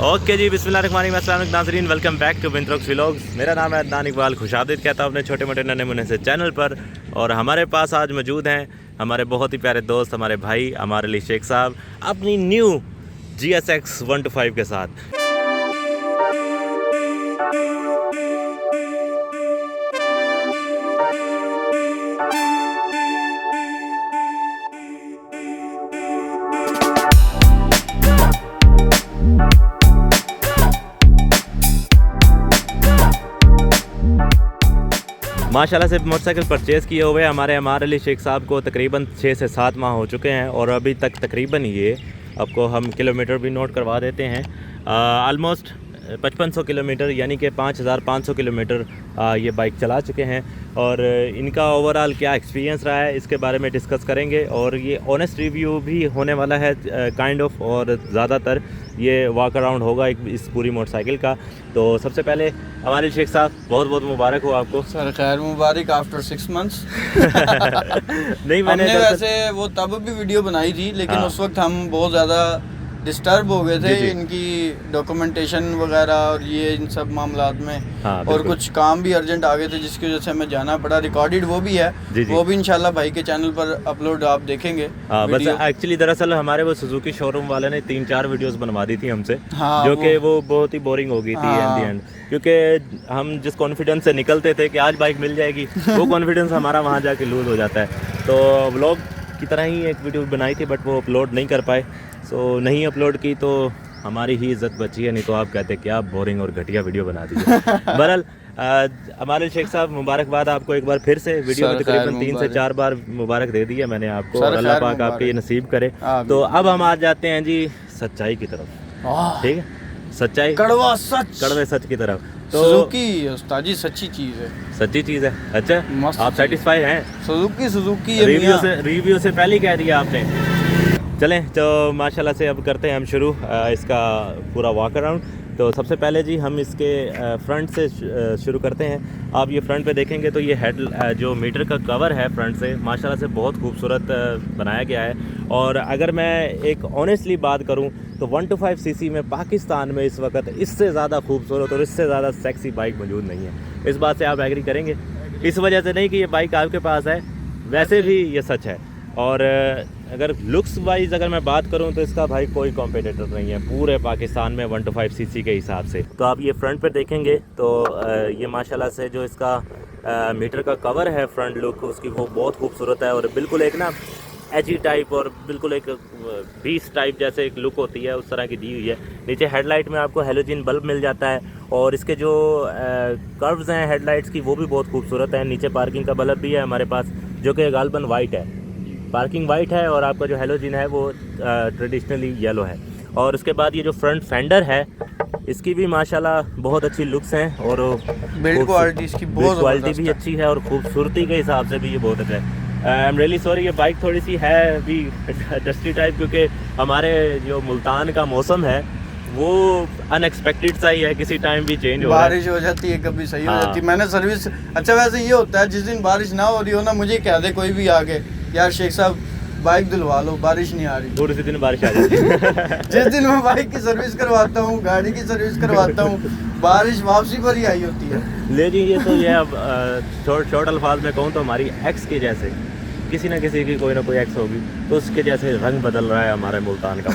Okay जी, बिस्मिल्लाहिर्रहमानिर्रहीम, अस्सलाम वालेकुम नाज़रीन, वेलकम बैक टू बिंद्रोक्स व्लॉग्स। मेरा नाम है अदनान इकबाल, खुशामदीद कहता हूँ अपने छोटे मोटे नन्हे मुन्ने से चैनल पर। और हमारे पास आज मौजूद हैं हमारे बहुत ही प्यारे दोस्त, हमारे भाई अमार अली शेख साहब, अपनी न्यू GSX 125 के साथ। माशाल्लाह से मोटरसाइकिल परचेज़ किए हुए हमारे अमार अली शेख साहब को तकरीबन 6 से 7 माह हो चुके हैं और अभी तक तकरीबन ये आपको हम किलोमीटर भी नोट करवा देते हैं, आलमोस्ट 5500 किलोमीटर यानी कि 5500 किलोमीटर ये बाइक चला चुके हैं। और इनका ओवरऑल क्या एक्सपीरियंस रहा है इसके बारे में डिस्कस करेंगे और ये ऑनेस्ट रिव्यू भी होने वाला है काइंड ऑफ, और ज़्यादातर ये वॉक अराउंड होगा इस पूरी मोटरसाइकिल का। तो सबसे पहले हमारे शेख साहब बहुत बहुत मुबारक हो आपको। सर खैर मुबारक आफ्टर 6 मंथ्स। नहीं, मैंने वैसे वो तब भी वीडियो बनाई थी, लेकिन उस वक्त हम बहुत ज़्यादा डिस्टर्ब हो गए थे इनकी डॉक्यूमेंटेशन वगैरह और ये इन सब मामलात में। और कुछ काम भी अर्जेंट आ गए थे जिसकी वजह से हमें जाना पड़ा। रिकॉर्डेड वो भी है, वो भी इंशाल्लाह भाई के चैनल पर अपलोड आप देखेंगे। बस एक्चुअली दरअसल हमारे वो सुजुकी शोरूम वाले ने 3-4 वीडियोस बनवा दी थी हमसे, जो कि वो बहुत ही बोरिंग हो गई थी इन दी एंड, क्योंकि हम जिस कॉन्फिडेंस से निकलते थे कि आज बाइक मिल जाएगी, वो कॉन्फिडेंस हमारा वहाँ जाके लूज हो जाता है। तो व्लॉग की तरह ही एक वीडियो बनाई थी बट वो अपलोड नहीं कर पाए। सो नहीं अपलोड की तो हमारी ही इज्जत बची है, नहीं तो आप कहते क्या बोरिंग और घटिया वीडियो बना दीजिए। बहरहाल हमारे शेख साहब, मुबारकबाद आपको एक बार फिर से। वीडियो में तकरीबन 3 से 4 बार मुबारक दे दी है मैंने आपको, और अल्लाह पाक आपके ये नसीब करे। तो अब हम आ जाते हैं जी सच्चाई की तरफ, ठीक है? सच्चाई, कड़वा सच, कड़वे सच की तरफ। तो सुजुकी उस्तादी सच्ची चीज़ है, सच्ची चीज़ है। अच्छा, आप सेटिस्फाई हैं? सुजुकी रिव्यू से पहले कह दिया आपने। चलें तो माशाल्लाह से अब करते हैं हम शुरू इसका पूरा वॉक अराउंड। तो सबसे पहले जी हम इसके फ्रंट से शुरू करते हैं। आप ये फ्रंट पे देखेंगे तो ये हेड जो मीटर का कवर है फ्रंट से माशाल्लाह से बहुत खूबसूरत बनाया गया है। और अगर मैं एक ऑनेस्टली बात करूं तो 125 सीसी में पाकिस्तान में इस वक्त इससे ज़्यादा खूबसूरत और इससे ज़्यादा सेक्सी बाइक मौजूद नहीं है। इस बात से आप एग्री करेंगे? इस वजह से नहीं कि ये बाइक आपके पास है, वैसे भी ये सच है। और अगर लुक्स वाइज अगर मैं बात करूं तो इसका भाई कोई कॉम्पिटिटर नहीं है पूरे पाकिस्तान में 125 सीसी के हिसाब से। तो आप ये फ्रंट पे देखेंगे तो ये माशाल्लाह से जो इसका मीटर का कवर है फ्रंट लुक उसकी वो बहुत खूबसूरत है, और बिल्कुल एक ना एजी टाइप और बिल्कुल एक बीस टाइप जैसे एक लुक होती है उस तरह की दी हुई है। नीचे हेडलाइट में आपको हेलोजन बल्ब मिल जाता है, और इसके जो कर्व्स हैं हेडलाइट्स की वो भी बहुत खूबसूरत है। नीचे पार्किंग का बल्ब भी है हमारे पास, जो कि गालबन वाइट है, पार्किंग वाइट है, और आपका जो हेलोजन है वो ट्रेडिशनली येलो है। और उसके बाद ये जो फ्रंट फेंडर है इसकी भी माशाल्लाह बहुत अच्छी लुक्स हैं, और बिल्ड क्वालिटी इसकी बहुत क्वालिटी भी अच्छी है, और खूबसूरती के हिसाब से भी ये बहुत अच्छा है। आई एम रियली सॉरी, ये बाइक थोड़ी सी है अभी डस्टी टाइप, क्योंकि हमारे जो मुल्तान का मौसम है वो अनएक्सपेक्टेड सा ही है, किसी टाइम भी चेंज हो रहा है। बारिश हो जाती है, कभी सही हो जाती है। मैंने सर्विस, अच्छा वैसे ये होता है जिस दिन बारिश ना हो रही हो ना, मुझे कह दे कोई भी आके, यार शेख साहब बाइक धुलवा लो, बारिश नहीं आ रही, और उसी दिन बारिश आ जाती है। जिस दिन मैं बाइक की सर्विस करवाता हूँ, गाड़ी की सर्विस करवाता हूँ, बारिश वापसी पर ही आई होती है। ले जी, ये तो ये अब शॉर्ट अल्फाज में कहूँ तो हमारी एक्स के जैसे किसी ना किसी की कोई ना कोई एक्स होगी, तो उसके जैसे रंग बदल रहा है हमारे मुल्तान का।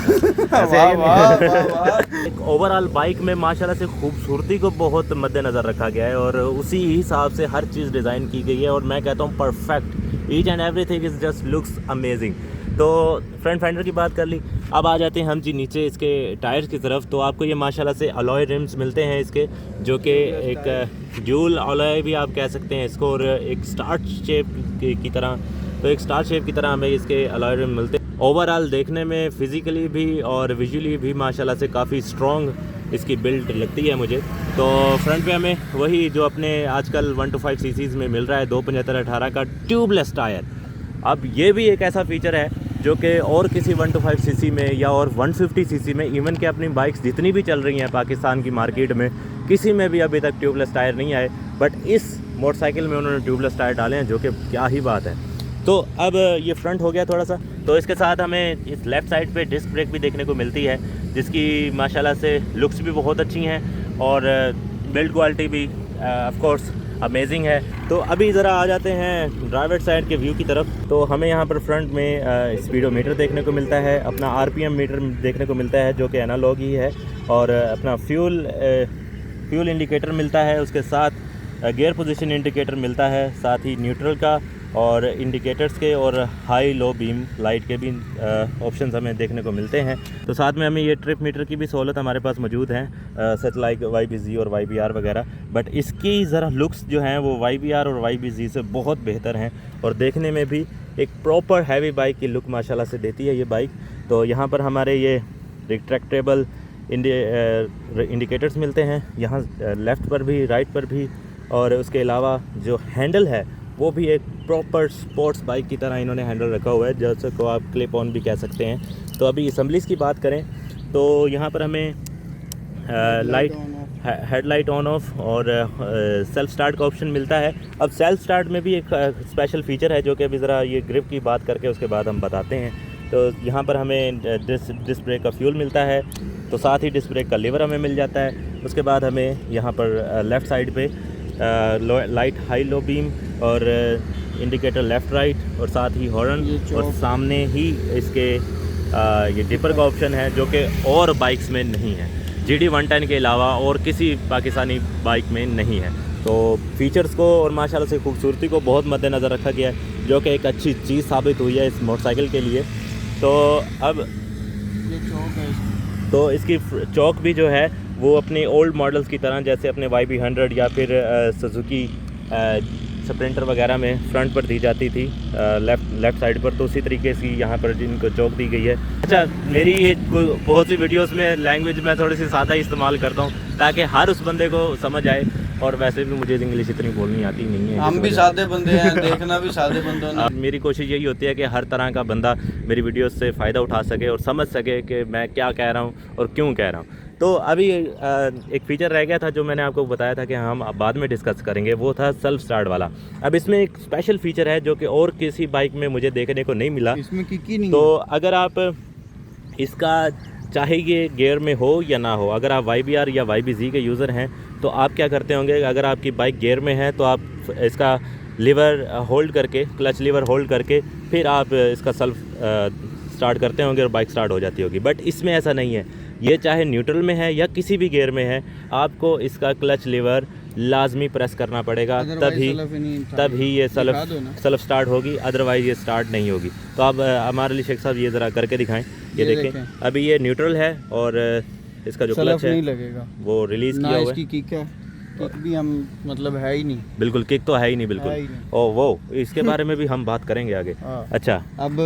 एक ओवरऑल बाइक में माशाल्लाह से खूबसूरती को बहुत मद्देनज़र रखा गया है, और उसी हिसाब से हर चीज़ डिज़ाइन की गई है, और मैं कहता हूँ perfect, each and everything is just looks amazing. तो फ्रंट फेंडर की बात कर ली, अब आ जाते हैं हम जी नीचे इसके टायर्स की तरफ। तो आपको ये माशाल्लाह से अलॉय रिम्स मिलते हैं इसके, जो कि एक ड्यूल अलॉय भी आप कह सकते हैं इसको, और एक स्टार शेप की तरह, तो एक स्टार शेप की तरह हमें इसके अलॉय रिम मिलते हैं। ओवरऑल देखने में फिज़िकली भी और विजुअली भी माशाल्लाह से काफ़ी स्ट्रॉन्ग इसकी बिल्ड लगती है मुझे। तो फ्रंट पे हमें वही जो अपने आजकल 125 सीसीज़ में मिल रहा है 275/18 का ट्यूबलेस टायर। अब ये भी एक ऐसा फीचर है जो कि और किसी 125 सीसी में या और 150 सीसी में, इवन कि अपनी बाइक्स जितनी भी चल रही हैं पाकिस्तान की मार्केट में, किसी में भी अभी तक ट्यूबलेस टायर नहीं आए, बट इस मोटरसाइकिल में उन्होंने ट्यूबलेस टायर डाले हैं, जो कि क्या ही बात है। तो अब ये फ्रंट हो गया थोड़ा सा, तो इसके साथ हमें इस लेफ़्ट साइड पे डिस्क ब्रेक भी देखने को मिलती है, जिसकी माशाल्लाह से लुक्स भी बहुत अच्छी हैं और बिल्ड क्वालिटी भी ऑफ कोर्स अमेजिंग है। तो अभी ज़रा आ जाते हैं ड्राइवर साइड के व्यू की तरफ। तो हमें यहाँ पर फ्रंट में स्पीडोमीटर देखने को मिलता है, अपना आरपीएम मीटर देखने को मिलता है जो कि एनालॉग ही है, और अपना फ्यूल इंडिकेटर मिलता है, उसके साथ गियर पोजीशन इंडिकेटर मिलता है, साथ ही न्यूट्रल का और इंडिकेटर्स के और हाई लो बीम लाइट के भी ऑप्शंस हमें देखने को मिलते हैं। तो साथ में हमें ये ट्रिप मीटर की भी सहूलत हमारे पास मौजूद है, सच लाइक YBZ और YBR वगैरह, बट इसकी ज़रा लुक्स जो हैं वो YBR और YBZ से बहुत बेहतर हैं और देखने में भी एक प्रॉपर हैवी बाइक की लुक माशाल्लाह से देती है ये बाइक। तो यहाँ पर हमारे ये रिट्रैक्टेबल इंडिकेटर्स मिलते हैं, यहाँ लेफ़्ट पर भी राइट पर भी, और उसके अलावा जो हैंडल है वो भी एक प्रॉपर स्पोर्ट्स बाइक की तरह इन्होंने हैंडल रखा हुआ है, जैसे को आप क्लिप ऑन भी कह सकते हैं। तो अभी असम्बलीज़ की बात करें तो यहाँ पर हमें लाइट हेडलाइट ऑन ऑफ और सेल्फ़ स्टार्ट का ऑप्शन मिलता है। अब सेल्फ़ स्टार्ट में भी एक स्पेशल फ़ीचर है जो कि अभी ज़रा ये ग्रिप की बात करके उसके बाद हम बताते हैं। तो यहाँ पर हमें डिस्क ब्रेक का फ्यूल मिलता है, तो साथ ही डिस्क ब्रेक का लीवर हमें मिल जाता है। उसके बाद हमें यहाँ पर लेफ़्ट साइड पे लाइट हाई लो बीम और इंडिकेटर लेफ़्ट राइट और साथ ही हॉर्न, और सामने ही इसके ये डिपर का ऑप्शन है जो कि और बाइक्स में नहीं है, GD 110 के अलावा और किसी पाकिस्तानी बाइक में नहीं है। तो फीचर्स को और माशाल्लाह से खूबसूरती को बहुत मद्देनज़र रखा गया है जो कि एक अच्छी चीज़ साबित हुई है इस मोटरसाइकिल के लिए। तो अब ये चौक है, तो इसकी चौक भी जो है वो अपने ओल्ड मॉडल्स की तरह, जैसे अपने YB100 या फिर सुजुकी स्प्रिंटर वगैरह में फ्रंट पर दी जाती थी लेफ़्ट साइड पर, तो उसी तरीके से यहाँ पर जिनको चौक दी गई है। अच्छा, मेरी ये बहुत सी वीडियोस में लैंग्वेज मैं थोड़ी सी सादा इस्तेमाल करता हूँ ताकि हर उस बंदे को समझ आए, और वैसे भी मुझे इंग्लिश इतनी बोलनी आती नहीं है, हम भी सादे बंदे हैं, देखना भी सादे बंदों ने। मेरी कोशिश यही होती है कि हर तरह का बंदा मेरी वीडियोस से फ़ायदा उठा सके और समझ सके कि मैं क्या कह रहा हूँ और क्यों कह रहा हूँ। तो अभी एक फ़ीचर रह गया था जो मैंने आपको बताया था कि हम बाद में डिस्कस करेंगे, वो था सेल्फ़ स्टार्ट वाला। अब इसमें एक स्पेशल फ़ीचर है जो कि और किसी बाइक में मुझे देखने को नहीं मिला, इसमें किकी नहीं। तो अगर आप इसका चाहे ये गियर में हो या ना हो, अगर आप YBR या YBZ के यूज़र हैं तो आप क्या करते होंगे, अगर आपकी बाइक गियर में है तो आप इसका लीवर होल्ड करके, क्लच लीवर होल्ड करके फिर आप इसका सेल्फ स्टार्ट करते होंगे और बाइक स्टार्ट हो जाती होगी। बट इसमें ऐसा नहीं है, ये चाहे न्यूट्रल में है या किसी भी गियर में है, आपको इसका क्लच लीवर लाजमी प्रेस करना पड़ेगा, तभी ये सेल्फ स्टार्ट होगी, अदरवाइज़ ये स्टार्ट नहीं होगी। तो आप हमारे लिए शेख साहब ये ज़रा करके दिखाएं। ये देखें, अभी ये न्यूट्रल है और इसका जो क्लच है वो रिलीज़ किया हुआ है। किक भी हम मतलब है ही नहीं, बिल्कुल किक तो है ही नहीं, बिल्कुल। ओ वो इसके बारे में भी हम बात करेंगे आगे। अच्छा, अब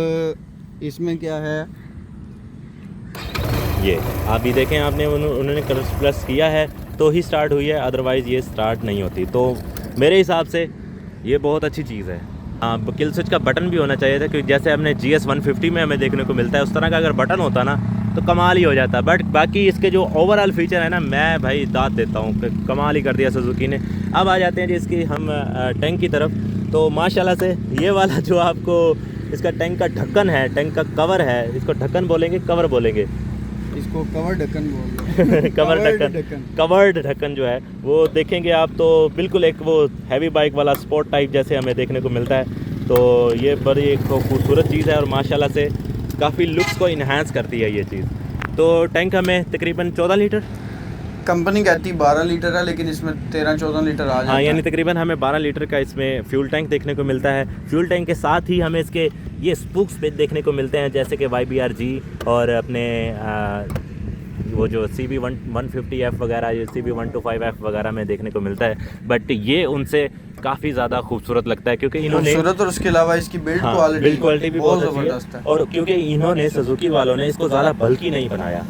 इसमें क्या है, ये आप भी देखें, आपने उन्होंने क्लच प्रेस किया है तो ही स्टार्ट हुई है, अदरवाइज़ ये स्टार्ट नहीं होती। तो मेरे हिसाब से ये बहुत अच्छी चीज़ है। हाँ, किल स्विच का बटन भी होना चाहिए था, क्योंकि जैसे हमने GS 150 में हमें देखने को मिलता है, उस तरह का अगर बटन होता ना तो कमाल ही हो जाता। बट बाकी इसके जो ओवरऑल फीचर है ना, मैं भाई दाद देता हूँ कि कमाल ही कर दिया सुजुकी ने। अब आ जाते हैं जी इसकी हम टैंक की तरफ। तो माशाल्लाह से ये वाला जो आपको इसका टैंक का ढक्कन है, टैंक का कवर है, इसको ढक्कन बोलेंगे, कवर बोलेंगे, इसको कवर ढक्कन बोलते हैं। कवर्ड ढक्कन जो है वो देखेंगे आप तो बिल्कुल एक वो हैवी बाइक वाला स्पोर्ट टाइप जैसे हमें देखने को मिलता है। तो ये बड़ी एक खूबसूरत चीज़ है और माशाल्लाह से काफ़ी लुक्स को इन्हांस करती है ये चीज़। तो टैंक हमें तकरीबन 14 लीटर, कंपनी कहती 12 लीटर है, लेकिन इसमें 13-14 लीटर आ जाता है। हाँ, यानी तकरीबन हमें 12 लीटर का इसमें फ्यूल टैंक देखने को मिलता है। फ्यूल टैंक के साथ ही हमें इसके ये स्पूक्स पे देखने को मिलते हैं, जैसे कि YBRG और अपने वो जो CB 150F वगैरह, ये CB 125F वगैरह में देखने को मिलता है। बट ये उनसे काफ़ी ज़्यादा खूबसूरत लगता है क्योंकि इन्होंने खूबसूरत, और उसके अलावा इसकी बिल्ड क्वालिटी भी बहुत ज़बरदस्त है। और क्योंकि इन्होंने सुजुकी वालों ने इसको ज़्यादा बल्कि नहीं बनाया,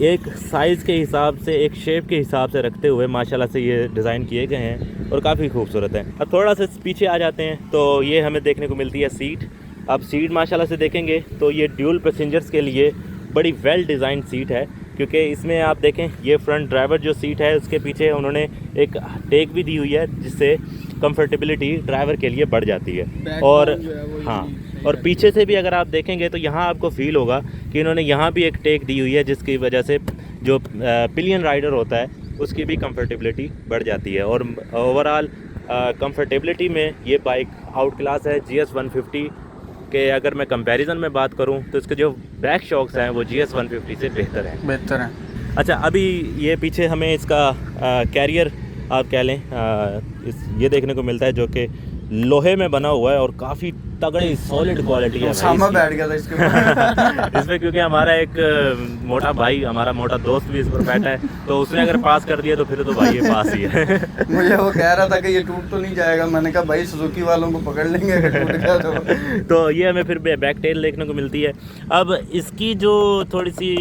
एक साइज़ के हिसाब से, एक शेप के हिसाब से रखते हुए माशाल्लाह से ये डिज़ाइन किए गए हैं और काफ़ी खूबसूरत है। अब थोड़ा सा पीछे आ जाते हैं तो ये हमें देखने को मिलती है सीट। अब सीट माशाल्लाह से देखेंगे तो ये ड्यूल पैसेंजर्स के लिए बड़ी वेल डिज़ाइन सीट है, क्योंकि इसमें आप देखें ये फ्रंट ड्राइवर जो सीट है उसके पीछे उन्होंने एक टेक भी दी हुई है, जिससे कंफर्टेबिलिटी ड्राइवर के लिए बढ़ जाती है। और हाँ, और पीछे से भी अगर आप देखेंगे तो यहाँ आपको फील होगा कि इन्होंने यहाँ भी एक टेक दी हुई है, जिसकी वजह से जो पिलियन राइडर होता है उसकी भी कंफर्टेबिलिटी बढ़ जाती है। और ओवरऑल कंफर्टेबिलिटी में ये बाइक आउट क्लास है GS 150 के। अगर मैं कंपैरिजन में बात करूं तो इसके जो बैक शॉक्स हैं वो GS 150 से बेहतर हैं। अच्छा, अभी ये पीछे हमें इसका कैरियर आप कह लें ये देखने को मिलता है, जो कि लोहे में बना हुआ है और काफ़ी तगड़ी सॉलिड क्वालिटी है। सामा बैठ गया था इसके इसमें, क्योंकि हमारा एक मोटा भाई, हमारा मोटा दोस्त भी इस पर बैठा है, तो उसने अगर पास कर दिया तो फिर तो भाई ये पास ही है। मुझे वो कह रहा था कि ये टूट तो नहीं जाएगा, मैंने कहा भाई सुजुकी वालों को पकड़ लेंगे अगर टूट गया तो ये हमें फिर बैक टेल देखने को मिलती है। अब इसकी जो थोड़ी सी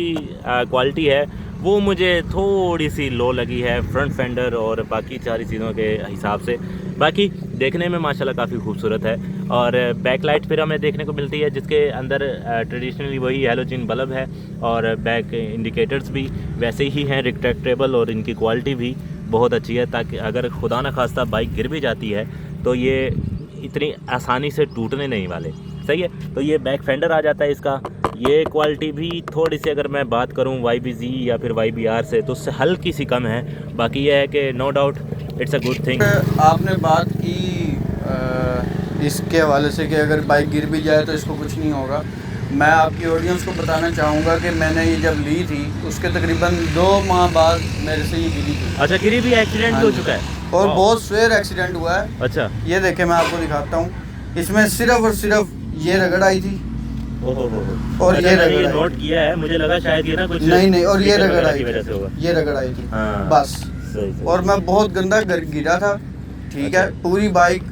क्वालिटी है वो मुझे थोड़ी सी लो लगी है फ्रंट फेंडर और बाकी सारी चीज़ों के हिसाब से। बाकी देखने में माशाल्लाह काफ़ी खूबसूरत है। और बैक लाइट फिर हमें देखने को मिलती है, जिसके अंदर ट्रेडिशनली वही हैलोजन बल्ब है और बैक इंडिकेटर्स भी वैसे ही हैं, रिट्रैक्टेबल, और इनकी क्वालिटी भी बहुत अच्छी है, ताकि अगर खुदा न खास्ता बाइक गिर भी जाती है तो ये इतनी आसानी से टूटने नहीं वाले। सही है। तो ये बैक फेंडर आ जाता है इसका। ये क्वालिटी भी थोड़ी सी अगर मैं बात करूं YBZ या फिर YBR से तो उससे हल्की सी कम है। बाकी ये है कि no doubt it's a good thing. आपने बात की इसके हवाले से कि अगर बाइक गिर भी जाए तो इसको कुछ नहीं होगा। मैं आपकी ऑडियंस को बताना चाहूँगा कि मैंने ये जब ली थी उसके तकरीबन 2 माह बाद मेरे से ये गिरी थी। अच्छा, गिरी भी एक्सीडेंट हो चुका है और बहुत स्वेयर एक्सीडेंट हुआ है। अच्छा, ये देखे मैं आपको दिखाता हूँ, इसमें सिर्फ और सिर्फ ये रगड़ आई थी और ये रगड़ नोट किया है, मुझे लगा शायद ये ना कुछ नहीं और ये रगड़ आई वजह से होगा, ये रगड़ आई थी बस। सही। और मैं बहुत गंदा गिरा था, ठीक है। पूरी बाइक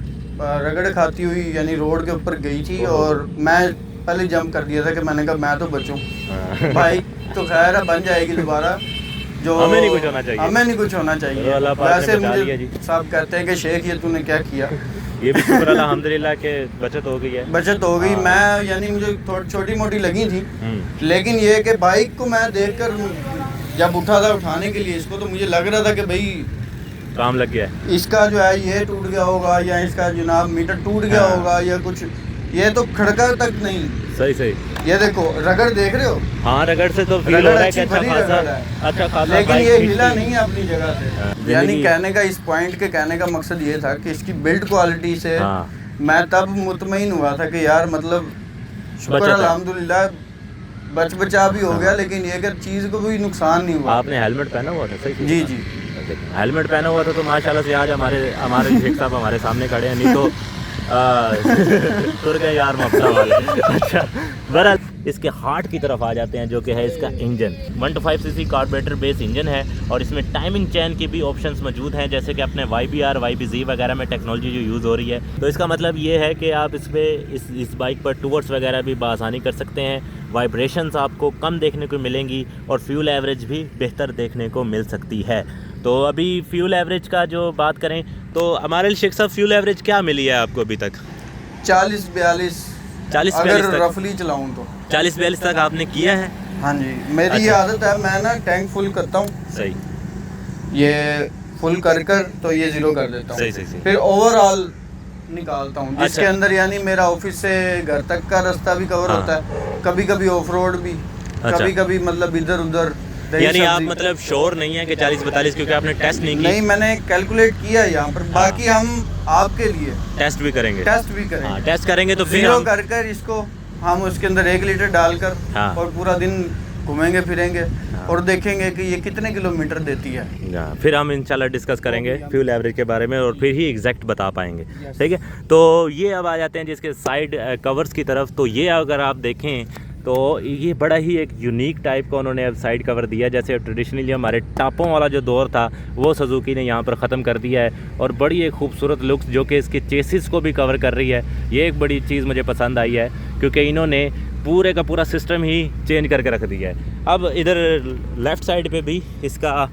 रगड़ खाती हुई यानी रोड के ऊपर गई थी और मैं पहले जंप कर दिया था कि मैंने कहा मैं तो बचूं। बाइक तो खैर है बन जाएगी दोबारा, जो हमें नहीं कुछ होना चाहिए, हमें नहीं कुछ होना चाहिए। वैसे मुझे सब कहते हैं कि शेख ये तूने क्या किया। ये भी शुक्र अल्हम्दुलिल्लाह के बचत हो गई है, बचत हो गई। मैं यानी मुझे थोड़ी छोटी मोटी लगी थी, लेकिन ये कि बाइक को मैं देखकर जब उठा था उठाने के लिए इसको, तो मुझे लग रहा था कि भाई काम लग गया है, इसका जो है ये टूट गया होगा या इसका जनाब मीटर टूट गया होगा या कुछ। ये तो खड़का तक नहीं। सही। ये देखो रगड़ देख रहे हो? हाँ, रगड़ से तो फील हो रहा है कि अच्छा खासा, लेकिन ये हिला नहीं है अपनी जगह से। यानी कहने का इस पॉइंट के कहने का मकसद ये था कि इसकी बिल्ड क्वालिटी से मैं तब मुतमईन हुआ था कि यार मतलब शुक्र अल्हम्दुलिल्लाह बचा भी हो गया, लेकिन ये कि चीज़ को कोई नुकसान नहीं हुआ। आपने हेलमेट पहना हुआ था? सही। जी हेलमेट पहना हुआ था तो माशाल्लाह से आज हमारे शेख साहब हमारे सामने खड़े हैं, नहीं तो तुर गए यार मफता वाले। अच्छा, बहरहाल इसके हार्ट की तरफ आ जाते हैं, जो कि है इसका engine. 125 cc carburettor base engine है और इसमें टाइमिंग चैन की भी ऑप्शंस मौजूद हैं, जैसे कि अपने YBR YBZ वगैरह में टेक्नोलॉजी जो यूज़ हो रही है। तो इसका मतलब ये है कि आप इस बाइक पर टूवर्स वगैरह भी बआसानी कर सकते हैं। वाइब्रेशंस आपको कम देखने को मिलेंगी और फ्यूल एवरेज भी बेहतर देखने को मिल सकती है। तो अभी फ्यूल एवरेज का जो बात करें तो हमारे शेख साहब फ्यूल एवरेज क्या मिली है आपको अभी तक? 40-42 अगर रफली चलाऊं तो 40-42 तक आपने किया है? हाँ जी, मेरी ये आदत है, मैं ना टैंक फुल करता हूँ। सही। ये फुल कर तो ये 0 कर देता हूँ। सही। फिर ओवरऑल निकालता हूँ, जिसके अंदर यानी मेरा ऑफिस से घर तक का रास्ता भी कवर होता है, कभी कभी ऑफ रोड भी, कभी कभी मतलब इधर उधर। यानी आप मतलब श्योर नहीं है कि 40-42 क्योंकि आपने टेस्ट नहीं किया? नहीं, मैंने कैलकुलेट किया है यहाँ पर। बाकी हम आपके लिए टेस्ट भी करेंगे। टेस्ट करेंगे तो फिर 0 कर इसको हम उसके अंदर 1 लीटर डालकर और पूरा दिन घूमेंगे फिरेंगे और देखेंगे कि ये कितने किलोमीटर देती है। फिर हम इंशाल्लाह डिस्कस करेंगे फ्यूल एवरेज के बारे में और फिर ही एग्जैक्ट बता पाएंगे। ठीक है, तो ये अब आ जाते हैं जिसके साइड कवर्स की तरफ। तो ये अगर आप देखें तो ये बड़ा ही एक यूनिक टाइप का उन्होंने अब साइड कवर दिया। जैसे ट्रेडिशनली हमारे टापों वाला जो दौर था वो सुजुकी ने यहाँ पर ख़त्म कर दिया है और बड़ी एक खूबसूरत लुक्स जो कि इसके चेसिस को भी कवर कर रही है। ये एक बड़ी चीज़ मुझे पसंद आई है क्योंकि इन्होंने पूरे का पूरा सिस्टम ही चेंज करके रख दिया है। अब इधर लेफ़्ट साइड पे भी इसका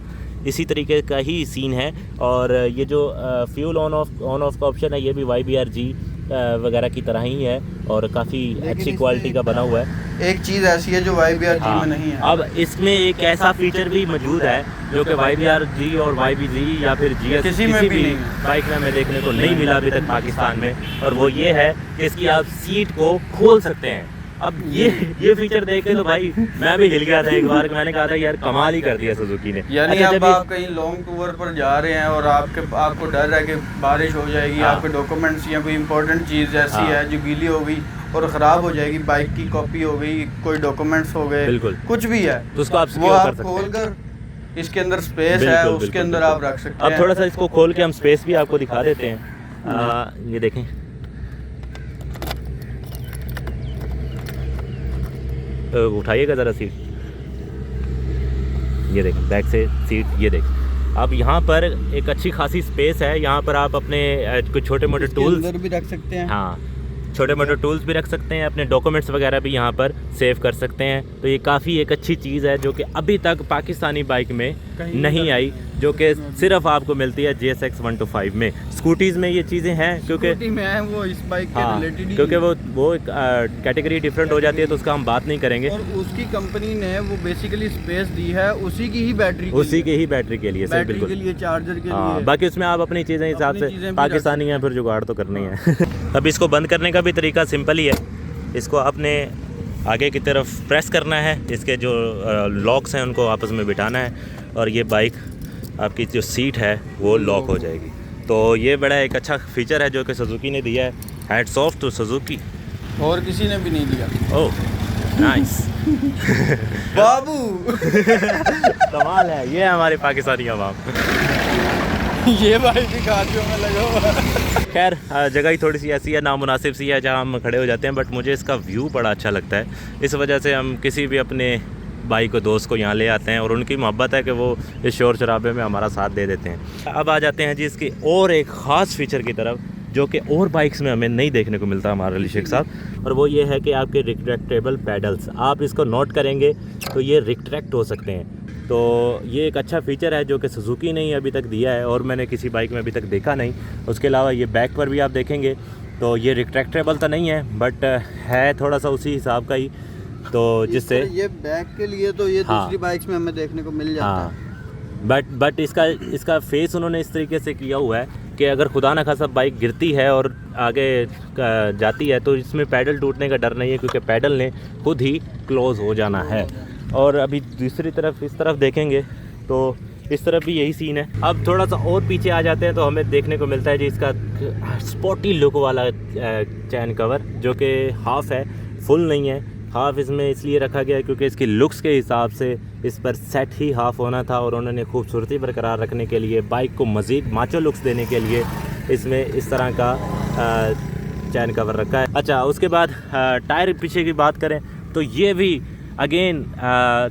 इसी तरीके का ही सीन है और ये जो फ्यूल ऑन ऑफ का ऑप्शन है ये भी YBR G वगैरह की तरह ही है और काफ़ी अच्छी क्वालिटी का बना हुआ है। एक चीज़ ऐसी है जो YBR-G में नहीं है। अब इसमें एक ऐसा फीचर भी मौजूद है जो कि YBR-G और YBZ या फिर GS किसी में भी नहीं बाइक में हमें देखने को नहीं मिला अभी तक पाकिस्तान में, और वो ये है कि इसकी आप सीट को खोल सकते हैं। अब ये फीचर देख के तो भाई मैं भी हिल गया था एक बार, मैंने कहा था यार कमाल ही कर दिया सुजुकी ने। यानी अब आप कहीं लॉन्ग टूर पर जा रहे हैं और आपको डर है कि बारिश हो जाएगी, आपके डॉक्यूमेंट्स या कोई इंपॉर्टेंट चीज़ ऐसी है जो गीली हो गई और ख़राब हो जाएगी, बाइक की कॉपी हो गई, कोई डॉक्यूमेंट्स हो गए, बिल्कुल कुछ भी है तो उसको आप वो आप खोल कर, इसके अंदर स्पेस है उसके अंदर आप रख सकते हैं। अब थोड़ा सा इसको खोल के हम स्पेस भी आपको दिखा देते हैं। ये देखें, उठाइएगा ज़रा सीट, ये देखें बैक से सीट, ये देखें। अब यहाँ पर एक अच्छी खासी स्पेस है, यहाँ पर आप अपने कुछ छोटे मोटे टूल्स भी रख सकते हैं। हाँ, छोटे मोटे टूल्स भी रख सकते हैं, अपने डॉक्यूमेंट्स वगैरह भी यहाँ पर सेव कर सकते हैं। तो ये काफ़ी एक अच्छी चीज़ है जो कि अभी तक पाकिस्तानी बाइक में नहीं आई, जो कि सिर्फ आपको मिलती है GSX 125 में। स्कूटीज़ में ये चीज़ें हैं क्योंकि में है वो इस बाइक के रिलेटेड, क्योंकि वो कैटेगरी डिफरेंट हो जाती है तो उसका हम बात नहीं करेंगे। और उसकी कंपनी ने वो बेसिकली स्पेस दी है उसी की ही बैटरी के लिए सही, बिल्कुल के लिए, चार्जर के लिए। बाकी उसमें आप अपनी चीज़ें हिसाब से पाकिस्तानी हैं, फिर जुगाड़ तो करनी है। अब इसको बंद करने का भी तरीका सिंपल ही है, इसको आपने आगे की तरफ प्रेस करना है, इसके जो लॉक्स हैं उनको आपस में बिठाना है और ये बाइक आपकी जो सीट है वो लॉक हो जाएगी। तो ये बड़ा एक अच्छा फीचर है जो कि सुजुकी ने दिया है। हैट्स ऑफ टू सुजुकी, और किसी ने भी नहीं दिया। ओह नाइस बाबू कमाल है, ये हमारे पाकिस्तानी अवाम। ये भाई भी गाड़ियों में लगा हुआ है। खैर जगह ही थोड़ी सी ऐसी है, नामुनासिब सी है जहाँ हम खड़े हो जाते हैं, बट मुझे इसका व्यू बड़ा अच्छा लगता है। इस वजह से हम किसी भी अपने भाई को, दोस्त को यहाँ ले आते हैं और उनकी मोहब्बत है कि वो इस शोर शराबे में हमारा साथ दे देते हैं। अब आ जाते हैं जी इसकी और एक ख़ास फीचर की तरफ जो कि और बाइक्स में हमें नहीं देखने को मिलता हमारे अली शेख साहब, और वो ये है कि आपके रिट्रैक्टेबल पैडल्स, आप इसको नोट करेंगे तो ये रिट्रैक्ट हो सकते हैं। तो ये एक अच्छा फ़ीचर है जो कि सुजुकी ने ही अभी तक दिया है और मैंने किसी बाइक में अभी तक देखा नहीं। उसके अलावा ये बैक पर भी आप देखेंगे तो ये रिट्रैक्टेबल तो नहीं है, बट है थोड़ा सा उसी हिसाब का ही, तो जिससे ये बैक के लिए तो ये दूसरी बाइक्स में हमें देखने को मिल जाता है। बट इसका फेस उन्होंने इस तरीके से किया हुआ है कि अगर खुदा न खासा बाइक गिरती है और आगे जाती है तो इसमें पैडल टूटने का डर नहीं है, क्योंकि पैडल ने खुद ही क्लोज़ हो जाना है। और अभी दूसरी तरफ, इस तरफ देखेंगे तो इस तरफ भी यही सीन है। अब थोड़ा सा और पीछे आ जाते हैं तो हमें देखने को मिलता है जी इसका स्पोर्टी लुक वाला चैन कवर, जो कि हाफ़ है, फुल नहीं है। हाफ़ इसमें इसलिए रखा गया है क्योंकि इसकी लुक्स के हिसाब से इस पर सेट ही हाफ़ होना था, और उन्होंने खूबसूरती बरकरार रखने के लिए, बाइक को मज़ीद माचो लुक्स देने के लिए इसमें इस तरह का चैन कवर रखा है। अच्छा, उसके बाद टायर पीछे की बात करें तो ये भी अगेन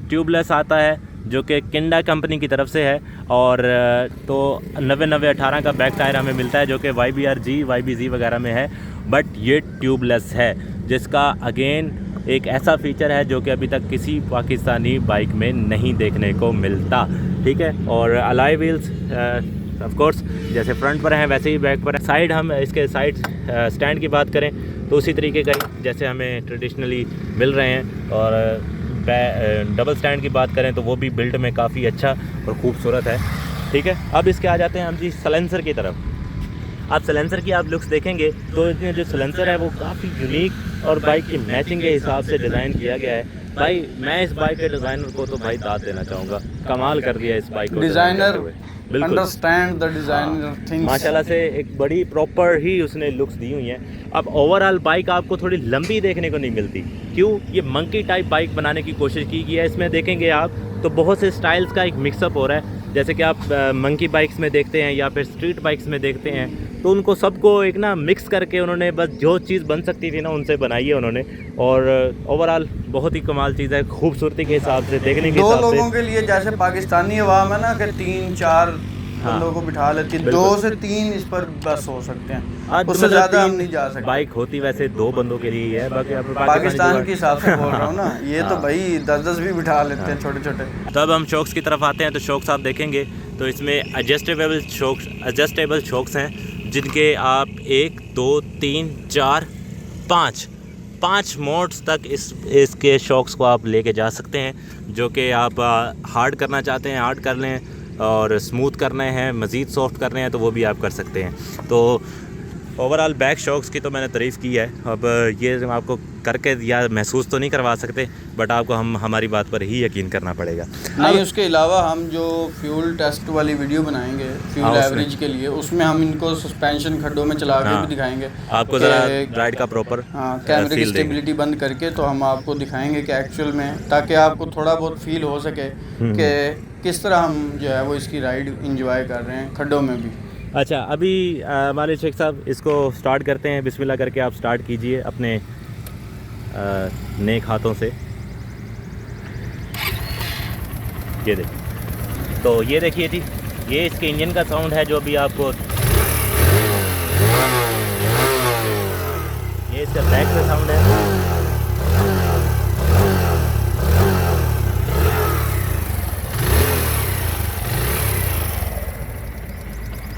ट्यूबलेस आता है जो कि किंडा कंपनी की तरफ से है, और तो 90-90-18 का बैक टायर हमें मिलता है जो कि YBR-G YBZ वगैरह में है, बट ये ट्यूबलेस है, जिसका अगेन एक ऐसा फीचर है जो कि अभी तक किसी पाकिस्तानी बाइक में नहीं देखने को मिलता। ठीक है, और अलॉय व्हील्स ऑफ कोर्स जैसे फ्रंट पर हैं वैसे ही बैक पर है। साइड, हम इसके साइड स्टैंड की बात करें तो उसी तरीके का ही जैसे हमें ट्रेडिशनली मिल रहे हैं, और डबल स्टैंड की बात करें तो वो भी बिल्ड में काफ़ी अच्छा और ख़ूबसूरत है। ठीक है, अब इसके आ जाते हैं हम जी सलेंसर की तरफ। आप सलेंसर की आप लुक्स देखेंगे तो इसमें जो सलेंसर है वो काफ़ी यूनिक और बाइक की मैचिंग के हिसाब से डिज़ाइन किया गया है। भाई मैं इस बाइक के डिज़ाइनर को तो भाई दाद देना चाहूँगा, कमाल कर दिया इस बाइक को डिज़ाइनर, बिल्कुल अंडरस्टैंड द डिज़ाइनर थिंग्स। माशाल्लाह से एक बड़ी प्रॉपर ही उसने लुक्स दी हुई हैं। अब ओवरऑल बाइक आपको थोड़ी लंबी देखने को नहीं मिलती, क्यों? ये मंकी टाइप बाइक बनाने की कोशिश की गई है। इसमें देखेंगे आप तो बहुत से स्टाइल्स का एक मिक्सअप हो रहा है, जैसे कि आप मंकी बाइक्स में देखते हैं या फिर स्ट्रीट बाइक्स में देखते हैं, तो उनको सबको एक ना मिक्स करके उन्होंने बस जो चीज़ बन सकती थी ना उनसे बनाई है उन्होंने, और ओवरऑल बहुत ही कमाल चीज़ है खूबसूरती के हिसाब से, देखने के हिसाब से। दो लोगों के लिए जैसे पाकिस्तानी अवाम है ना कि 3-4 बंदों को बिठा लेती है, 2 से 3 इस पर बस हो सकते हैं, उससे ज़्यादा हम नहीं जा सकते। बाइक होती वैसे 2 बंदों के लिए है, बाकी पाकिस्तान के हिसाब से बोल रहा हूँ ना, ये तो भाई 10-10 भी बिठा लेते हैं छोटे छोटे। तब हम शॉक्स की तरफ आते हैं तो शॉक्स आप देखेंगे तो इसमें एडजस्टेबल शॉक्स हैं, जिनके आप 1 2 3 4 5 मोड्स तक इसके शॉक्स को आप लेके जा सकते हैं। जो कि आप हार्ड करना चाहते हैं हार्ड कर लें, और स्मूथ करने हैं, मज़ीद सॉफ्ट करने हैं तो वो भी आप कर सकते हैं। तो ओवरऑल बैक शॉक्स की तो मैंने तारीफ़ की है। अब ये आपको करके या महसूस तो नहीं करवा सकते, बट आपको हमारी बात पर ही यकीन करना पड़ेगा। नहीं, उसके अलावा हम जो फ्यूल टेस्ट वाली वीडियो बनाएंगे फ्यूल एवरेज के लिए, उसमें हम इनको सस्पेंशन खड्डों में चला के भी दिखाएंगे आपको ज़रा राइड का प्रॉपर कैमरे की स्टेबिलिटी बंद करके, तो हम आपको दिखाएंगे कि एक्चुअल में, ताकि आपको थोड़ा बहुत फील हो सके कि किस तरह हम जो है वो इसकी राइड इंजॉय कर रहे हैं खड्डों में भी। अच्छा, अभी हमारे शेख साहब इसको स्टार्ट करते हैं। बिस्मिल्लाह करके आप स्टार्ट कीजिए अपने नेक हाथों से। ये देखिए, तो ये देखिए जी, ये इसके इंजन का साउंड है जो भी आपको, ये इसका बैक का साउंड है।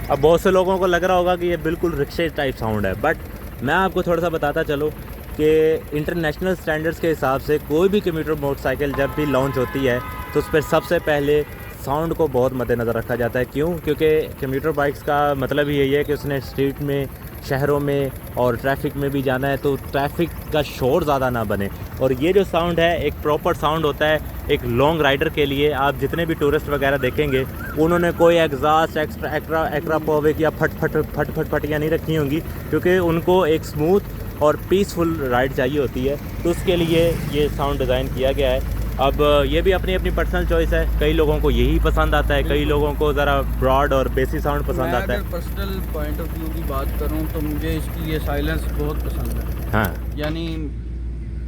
अब बहुत से लोगों को लग रहा होगा कि ये बिल्कुल रिक्शे टाइप साउंड है, बट मैं आपको थोड़ा सा बताता चलूँ कि इंटरनेशनल स्टैंडर्ड्स के हिसाब से कोई भी कम्यूटर मोटरसाइकिल जब भी लॉन्च होती है तो उस पर सबसे पहले साउंड को बहुत मद्देनज़र रखा जाता है। क्यों? क्योंकि कम्यूटर बाइक्स का मतलब ही यही है कि उसने स्ट्रीट में, शहरों में और ट्रैफिक में भी जाना है, तो ट्रैफिक का शोर ज़्यादा ना बने। और ये जो साउंड है एक प्रॉपर साउंड होता है एक लॉन्ग राइडर के लिए। आप जितने भी टूरिस्ट वगैरह देखेंगे उन्होंने कोई एग्जॉस्ट एक्स्ट्रा पॉविक या फटफटियाँ नहीं रखी होंगी, क्योंकि उनको एक स्मूथ और पीसफुल राइड चाहिए होती है। तो उसके लिए ये साउंड डिज़ाइन किया गया है। अब ये भी अपनी अपनी पर्सनल चॉइस है, कई लोगों को यही पसंद आता है, कई लोगों को ज़रा ब्रॉड और बेसिक साउंड पसंद आता है। अगर पर्सनल पॉइंट ऑफ व्यू की बात करूं तो मुझे इसकी ये साइलेंस बहुत पसंद है। हाँ, यानी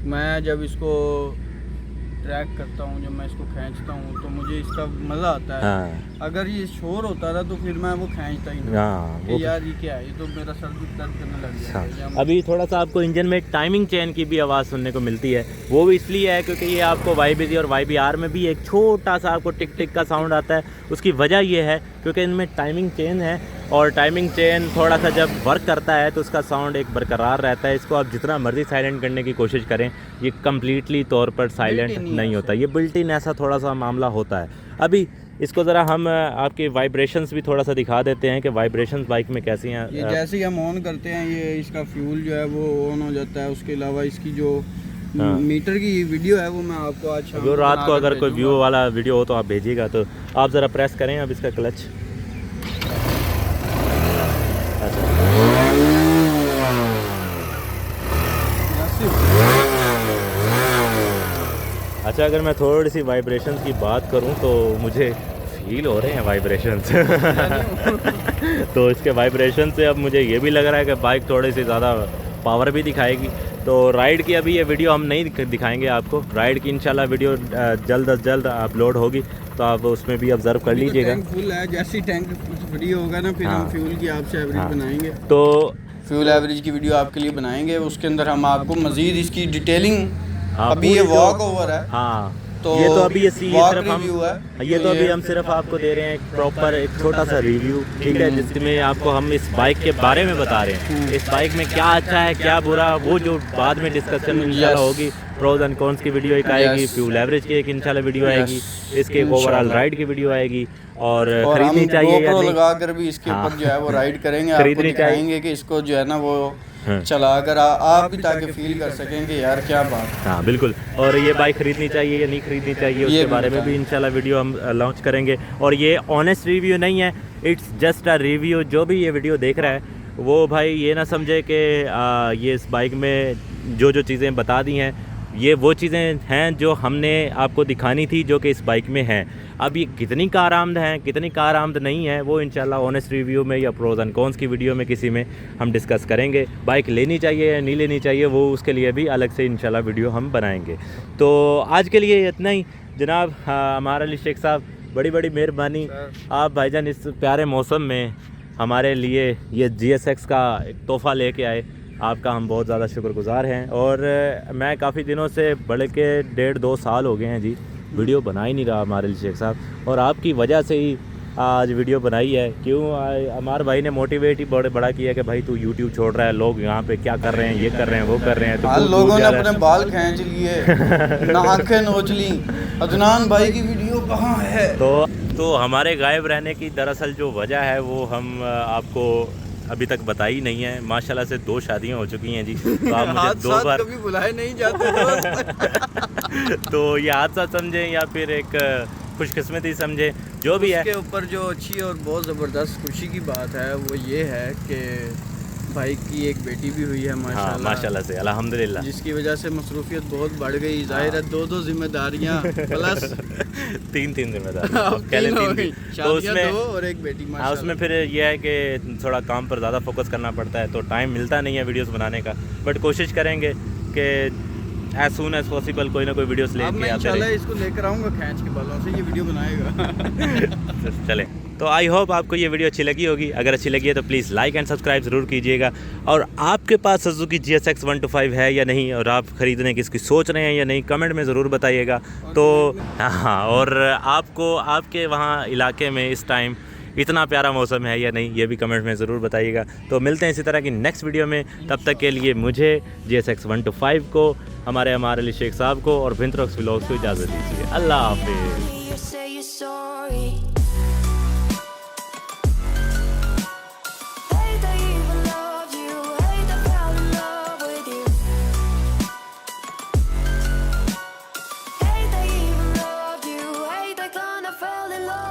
मैं जब इसको ट्रैक करता हूँ, जब मैं इसको खींचता हूँ तो मुझे इसका मज़ा आता है। हाँ। अगर ये शोर होता था तो फिर मैं वो खींचता ही नहीं। हाँ, वो यार ये क्या है, ये तो मेरा सर भी दर्द करने लग गया है। हाँ। अभी थोड़ा सा आपको इंजन में टाइमिंग चेन की भी आवाज़ सुनने को मिलती है। वो भी इसलिए है क्योंकि ये आपको YBZ और YBR में भी एक छोटा सा आपको टिक टिक का साउंड आता है। उसकी वजह ये है क्योंकि इनमें टाइमिंग चेन है, और टाइमिंग चेन थोड़ा सा जब वर्क करता है तो उसका साउंड एक बरकरार रहता है। इसको आप जितना मर्ज़ी साइलेंट करने की कोशिश करें, ये कम्प्लीटली तौर पर साइलेंट नहीं होता। ये बिल्ट इन ऐसा थोड़ा सा मामला होता है। अभी इसको ज़रा हम आपके वाइब्रेशंस भी थोड़ा सा दिखा देते हैं कि वाइब्रेशंस बाइक में कैसी हैं। ये जैसे ही हम ऑन करते हैं ये इसका फ्यूल जो है वो ऑन हो जाता है। उसके अलावा इसकी जो मीटर की वीडियो है वो मैं आपको आज शाम को रात को अगर कोई व्यू वाला वीडियो हो तो आप भेजिएगा। तो आप ज़रा प्रेस करें अब इसका क्लच। अच्छा, अगर मैं थोड़ी सी वाइब्रेशंस की बात करूं तो मुझे फील हो रहे हैं वाइब्रेशंस। तो इसके वाइब्रेशन से अब मुझे ये भी लग रहा है कि बाइक थोड़ी सी ज़्यादा पावर भी दिखाएगी। तो राइड की अभी ये वीडियो हम नहीं दिखाएंगे आपको। राइड की इंशाल्लाह वीडियो जल्द अज जल्द अपलोड होगी, तो आप उसमें भी ऑब्जर्व कर लीजिएगा। फुल है, जैसे टैंक फ्री होगा ना फिर हम फ्यूल की आपसे एवरेज बनाएंगे। तो फ्यूल एवरेज की वीडियो आपके लिए बनाएंगे। उसके अंदर हम आपको मज़ीद इसकी डिटेलिंग, अभी ये वॉक ओवर है। हाँ, तो ये तो अभी सिर्फ हम है। ये तो अभी हम सिर्फ आपको दे रहे हैं एक प्रॉपर एक छोटा सा रिव्यू, ठीक है, जिसमें आपको हम इस बाइक के बारे में बता रहे हैं। इस बाइक में क्या अच्छा है क्या बुरा, वो जो बाद में डिस्कशन इंशाल्लाह होगी। प्रोज एंड कॉन्स की वीडियो एक आएगी, फ्यूल एवरेज की एक इंशाल्लाह वीडियो आएगी, इसके ओवरऑल राइड की वीडियो आएगी, और खरीदनी चाहिए या नहीं लगा कर भी इसके ऊपर जो है वो राइड करेंगे, आपको दिखाएंगे कि इसको जो है ना वो चला कर आप भी ताकि फील कर सकें कि यार क्या बात। हाँ बिल्कुल, और ये बाइक खरीदनी चाहिए या नहीं खरीदनी चाहिए उसके बारे में भी इंशाल्लाह वीडियो हम लॉन्च करेंगे। और ये ऑनेस्ट रिव्यू नहीं है, इट्स जस्ट अ रिव्यू। जो भी ये वीडियो देख रहा है वो भाई ये ना समझे कि ये इस बाइक में जो जो चीज़ें बता दी हैं ये वो चीज़ें हैं जो हमने आपको दिखानी थी, जो कि इस बाइक में हैं। अब ये कितनी कारआमद हैं कितनी कारआमद नहीं है वो इंशाल्लाह ऑनेस्ट रिव्यू में या प्रोज एंड कॉन्स की वीडियो में किसी में हम डिस्कस करेंगे। बाइक लेनी चाहिए या नहीं लेनी चाहिए वो उसके लिए भी अलग से इंशाल्लाह वीडियो हम बनाएंगे। तो आज के लिए इतना ही जनाब। हमारे लिए शेख साहब बड़ी बड़ी मेहरबानी, आप भाईजान इस प्यारे मौसम में हमारे लिए ये GSX का एक तोहफ़ा लेके आए, आपका हम बहुत ज़्यादा शुक्रगुज़ार हैं। और मैं काफ़ी दिनों से बड़े के 1.5-2 साल हो गए हैं जी वीडियो बना ही नहीं रहा हमारे लिए शेख साहब, और आपकी वजह से ही आज वीडियो बनाई है। क्यों हमारे भाई ने मोटिवेट ही बड़ा किया कि भाई तू यूट्यूब छोड़ रहा है, लोग यहाँ पे क्या कर रहे हैं, ये कर रहे हैं, वो कर रहे हैं, तो लोगों ने अपने बाल खींच लिए, आंखें नोच ली, अदनान भाई की वीडियो कहाँ है। तो हमारे गायब रहने की दरअसल जो वजह है वो हम आपको अभी तक बताई नहीं है। माशाल्लाह से 2 शादियां हो चुकी हैं जी, तो आप मुझे 2 बार कभी बुलाए नहीं जाते तो ये हादसा समझें या फिर एक खुशकिस्मती समझे, जो भी है। उसके ऊपर जो अच्छी और बहुत ज़बरदस्त खुशी की बात है वो ये है कि भाई की एक बेटी भी हुई है माशाल्लाह। हाँ, माशाल्लाह से अल्हम्दुलिल्लाह, जिसकी वजह से मसरूफियत बहुत बढ़ गई। जाहिर है 2 जिम्मेदारियां प्लस 3 जिम्मेदारियां तो उसमें 2 और एक बेटी माशाल्लाह। उसमें फिर यह है कि थोड़ा काम पर ज़्यादा फोकस करना पड़ता है, तो टाइम मिलता नहीं है वीडियोस बनाने का, बट कोशिश करेंगे कि एज सून एज पॉसिबल कोई ना कोई वीडियोस लेके आते रहें। इसको लेकर आऊँगा खींच के बालों से, ये वीडियो बनाएगा। चले, तो आई होप आपको ये वीडियो अच्छी लगी होगी। अगर अच्छी लगी है तो प्लीज़ लाइक एंड सब्सक्राइब ज़रूर कीजिएगा। और आपके पास सुजुकी GSX 125 है या नहीं, और आप ख़रीदने की इसकी सोच रहे हैं या नहीं, कमेंट में ज़रूर बताइएगा। तो हाँ, और आपको आपके वहाँ इलाके में इस टाइम इतना प्यारा मौसम है या नहीं, ये भी कमेंट में ज़रूर बताइएगा। तो मिलते हैं इसी तरह की नेक्स्ट वीडियो में। तब तक के लिए मुझे GSX 125 को, हमारे अली शेख साहब को और भिंतरॉक्स व्लॉग्स को इजाज़त दीजिए। अल्लाह हाफिज़। Fell in love.